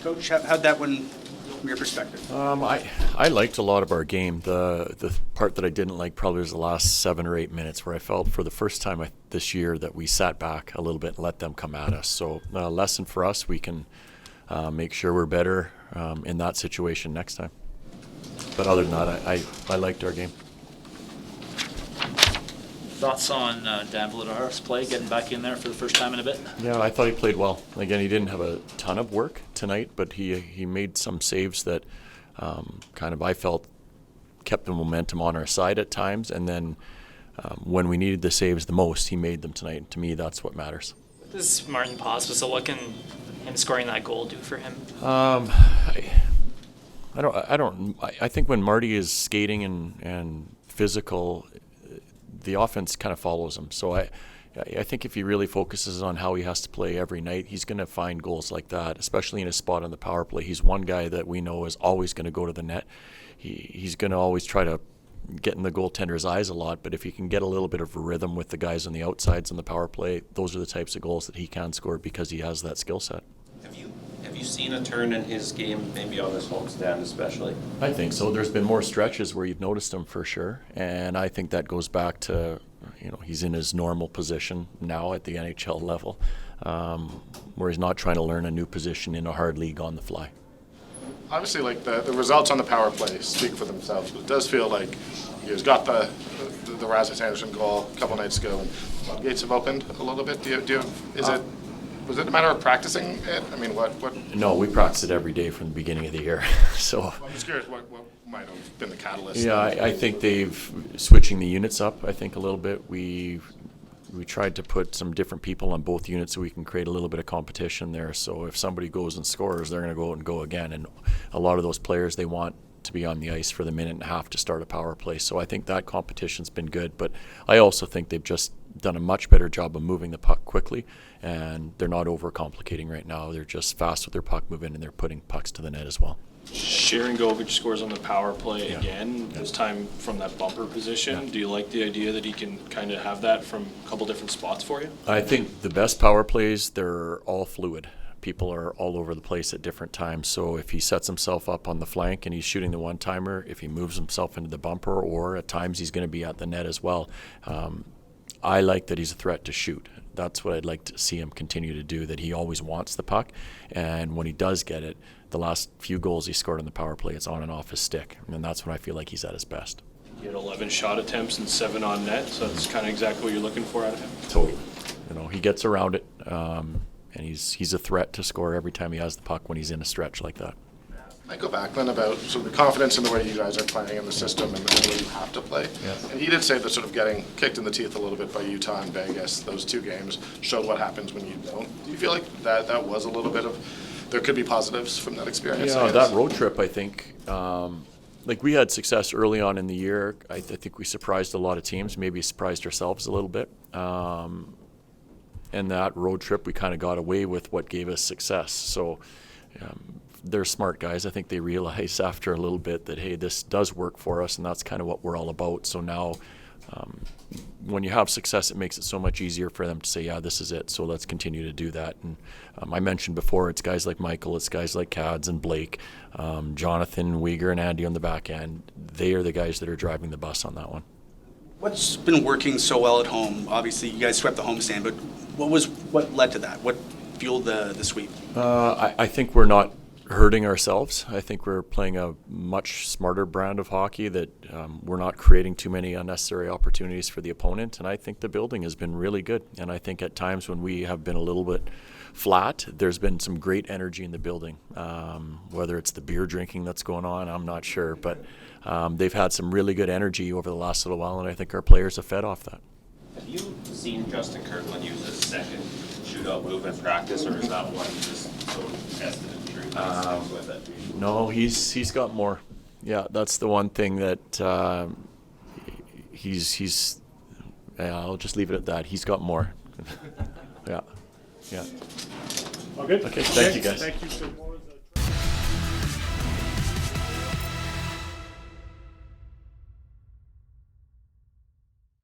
Coach, how'd that one from your perspective? I liked a lot of our game. The part that I didn't like probably was the last 7 or 8 minutes, where I felt for the first time this year that we sat back a little bit and let them come at us. So a lesson for us, we can make sure we're better in that situation next time. But other than that, I liked our game. Thoughts on Dan Vladimira's play, getting back in there for the first time in a bit? Yeah, I thought he played well. Again, he didn't have a ton of work tonight, but he made some saves that kind of, I felt, kept the momentum on our side at times. And then when we needed the saves the most, he made them tonight. And to me, that's what matters. This is Martin Paz, so what can him scoring that goal do for him? I think when Marty is skating and physical, the offense kind of follows him. So I think if he really focuses on how he has to play every night, he's going to find goals like that, especially in his spot on the power play. He's one guy that we know is always going to go to the net. He's going to always try to get in the goaltender's eyes a lot, but if he can get a little bit of a rhythm with the guys on the outsides on the power play, those are the types of goals that he can score because he has that skill set. Have you seen a turn in his game, maybe on this homestand especially? I think so. There's been more stretches where you've noticed him for sure, and I think that goes back to, he's in his normal position now at the NHL level, where he's not trying to learn a new position in a hard league on the fly. Obviously, like the results on the power play speak for themselves, but it does feel like he's got the Rasmus Anderson goal a couple nights ago, and floodgates have opened a little bit. Was it a matter of practicing it? I mean, what? No, we practice it every day from the beginning of the year. So I'm just curious what might have been the catalyst. Yeah, I think they've switching the units up, I think, a little bit. We tried to put some different people on both units so we can create a little bit of competition there. So if somebody goes and scores, they're going to go out and go again. And a lot of those players, they want to be on the ice for the minute and a half to start a power play. So I think that competition's been good. But I also think they've just done a much better job of moving the puck quickly, and they're not overcomplicating right now. They're just fast with their puck moving, and they're putting pucks to the net as well. Sharangovich scores on the power play again, this time from that bumper position. Do you like the idea that he can kind of have that from a couple different spots for you? I think the best power plays, they're all fluid. People are all over the place at different times. So if he sets himself up on the flank and he's shooting the one-timer, if he moves himself into the bumper, or at times he's going to be at the net as well. I like that he's a threat to shoot. That's what I'd like to see him continue to do, that he always wants the puck. And when he does get it, the last few goals he scored on the power play, it's on and off his stick. And that's when I feel like he's at his best. He had 11 shot attempts and 7 on net, so that's kind of exactly what you're looking for out of him. Totally. He gets around it, and he's a threat to score every time he has the puck when he's in a stretch like that. I go back then about sort of the confidence in the way you guys are playing in the system and the way you have to play. Yes. And he did say that sort of getting kicked in the teeth a little bit by Utah and Vegas, those 2 games, showed what happens when you don't. Do you feel like that was a little bit of, there could be positives from that experience? Yeah, that road trip, I think, we had success early on in the year. I think we surprised a lot of teams, maybe surprised ourselves a little bit. And that road trip, we kind of got away with what gave us success. So they're smart guys. I think they realize after a little bit that, hey, this does work for us, and that's kind of what we're all about. So now when you have success, it makes it so much easier for them to say, yeah, this is it, so let's continue to do that. And I mentioned before, it's guys like Michael, it's guys like Cads and Blake, Jonathan, Uyghur, and Andy on the back end. They are the guys that are driving the bus on that one. What's been working so well at home? Obviously, you guys swept the homestand, but what led to that? What fueled the sweep? I think we're not hurting ourselves. I think we're playing a much smarter brand of hockey, that we're not creating too many unnecessary opportunities for the opponent, and I think the building has been really good. And I think at times when we have been a little bit flat, there's been some great energy in the building. Whether it's the beer drinking that's going on, I'm not sure, but they've had some really good energy over the last little while, and I think our players have fed off that. Have you seen Justin Kirkland use a second shootout move in practice, or is that one just so tested and true with it? No, he's got more. Yeah, that's the one thing that he's. I'll just leave it at that. He's got more. Yeah. All good? Okay, thank you guys. Thank you so much.